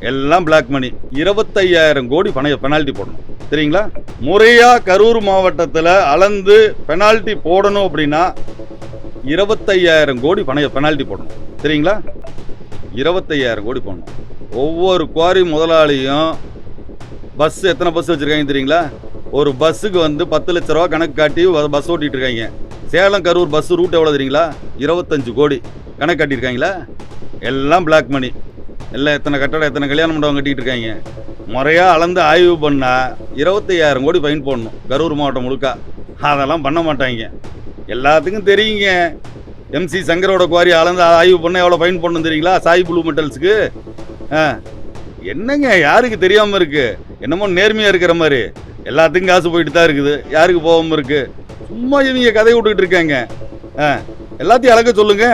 எல்லாம் black money. 25,000 கோடி penalty போடணும் சரிங்களா? முறையா கரூர் மாவட்டத்தில் அளந்து பெனால்ட்டி போடணும் அப்படின்னா 25,000 கோடி பெனால்ட்டி போடணும் சரிங்களா? 25,000 கோடி போடணும். ஒவ்வொரு குவாரி முதலாளியும் பஸ் எத்தனை பஸ் வச்சுருக்காங்க தெரியுங்களா? ஒரு பஸ்ஸுக்கு வந்து 10 லட்ச ரூபா கணக்கு காட்டி பஸ் ஓட்டிகிட்டு இருக்காங்க. சேலம் கரூர் பஸ் ரூட் எவ்வளோ தெரியுங்களா? 25 கோடி கணக்கு காட்டியிருக்காங்களா? எல்லாம் பிளாக் மணி. எல்லாம் எத்தனை கட்டடம் எத்தனை கல்யாண மண்டபம் கட்டிகிட்டு இருக்காங்க. முறையாக அளந்து ஆய்வு பண்ணால் 25,000 கோடி ஃபைன் போடணும் கரூர் மாவட்டம் முழுக்க. அதெல்லாம் பண்ண மாட்டாங்க. எல்லாத்துக்கும் தெரியுங்க. MC சங்கரோட குவாரி அளந்து ஆய்வு பண்ண எவ்வளோ ஃபைன் போடணும் தெரியுங்களா? சாய் ப்ளூ மெட்டல்ஸுக்கு. என்னங்க யாருக்கு தெரியாமல் இருக்குது? என்னமோ நேர்மையாக இருக்கிற மாதிரி எல்லாத்துக்கும் காசு போயிட்டு தான் இருக்குது. யாருக்கு போகாமல் இருக்குது? சும்மா இவங்க கதையை விட்டுக்கிட்டு இருக்காங்க. எல்லாத்தையும் அளக்க சொல்லுங்க,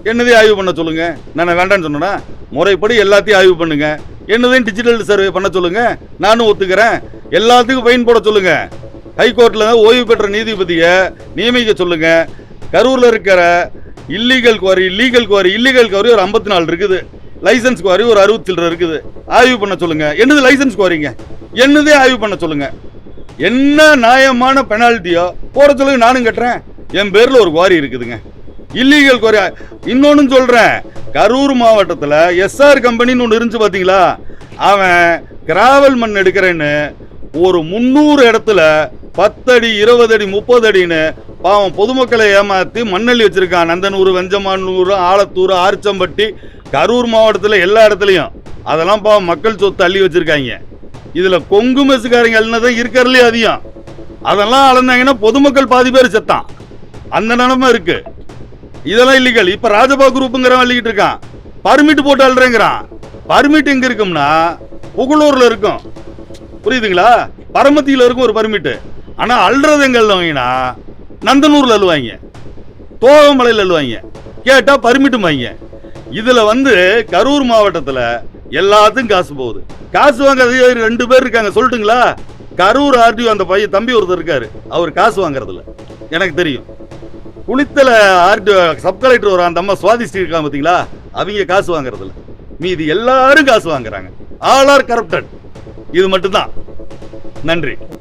என்னதையும் ஆய்வு பண்ண சொல்லுங்க. நான் வேண்டான்னு சொன்னேன்னா முறைப்படி எல்லாத்தையும் ஆய்வு பண்ணுங்க. என்னதையும் டிஜிட்டல் சர்வே பண்ண சொல்லுங்க. நானும் ஒத்துக்கிறேன். எல்லாத்துக்கும் ஃபைன் போட சொல்லுங்க. ஹைகோர்ட்டில் ஓய்வு பெற்ற நீதிபதியை நியமிக்க சொல்லுங்க. கரூரில் இருக்கிற இல்லீகல் குவாரி ஒரு 54 இருக்குது. லைசன்ஸ் குவாரி ஒரு 60 இருக்குது. ஆய்வு பண்ண சொல்லுங்க. என்னது லைசன்ஸ் குவாரிங்க? என்னதே ஆய்வு பண்ண சொல்லுங்க. என்ன நியாயமான பெனால்ட்டியோ போட சொல்லுங்க. நானும் கட்டுறேன். என் பேர்ல ஒரு குவாரி இருக்குதுங்க, இல்லீகல் குவாரி. இன்னொன்னு சொல்றேன், கரூர் மாவட்டத்தில் SR கம்பெனின்னு ஒன்று இருந்துச்சு பார்த்தீங்களா? அவன் கிராவல் மண் எடுக்கிறேன்னு ஒரு 300 இடத்துல 10 அடி 20 அடி 30 அடின்னு பாவம் பொதுமக்களை ஏமாற்றி மண்ணள்ளி வச்சிருக்கான். நந்தனூர், வெஞ்சமானூர், ஆலத்தூர், ஆர்ச்சம்பட்டி, கரூர் மாவட்டத்தில் எல்லா இடத்துலையும் அதெல்லாம் பாவம் மக்கள் சொத்து அள்ளி வச்சிருக்காங்க. இதுல கொங்கு மெசுக்காரங்க அள்ளனதான் இருக்கிறதுலே அதிகம். அதெல்லாம் அளந்தாங்கன்னா பொதுமக்கள் பாதி பேர் செத்தான். அந்த நிலைமை இருக்கு. இதெல்லாம் இல்லீகல். இப்ப ராஜபா குரூப்புங்கிறவன் அள்ளிக்கிட்டு இருக்கான். பர்மிட் போட்டு அள்ளுறேங்கிறான். பர்மிட் எங்க இருக்கும்னா புகழூர்ல இருக்கும், புரியுதுங்களா? பரமத்தியில இருக்கும் ஒரு பர்மிட். ஆனா அள்ளுறது எங்க அள்ளுவாங்கன்னா நந்தனூர்ல அள்ளுவாங்க, தோகமலையில் அள்ளுவாங்க. கேட்டா பர்மிட்டும் வாங்க. இதுல கரூர் மாவட்டத்துல எல்லாத்துக்கும் காசு போகுது. காசு வாங்க 2 பேர் இருக்காங்க. சொல்லட்டுங்களா? கரூர் RDO அந்த பையன் தம்பி ஒருத்தர் இருக்காரு. அவர் காசு வாங்குறதுல எனக்கு தெரியும். குளித்தல RDO சப் கலெக்டர் ஒரு அந்த அம்மா சுவாதி இருக்காங்க பார்த்தீங்களா? அவங்க காசு வாங்குறதுல. மீதி எல்லாரும் காசு வாங்குறாங்க. All are corrupted. இது மட்டும்தான். நன்றி.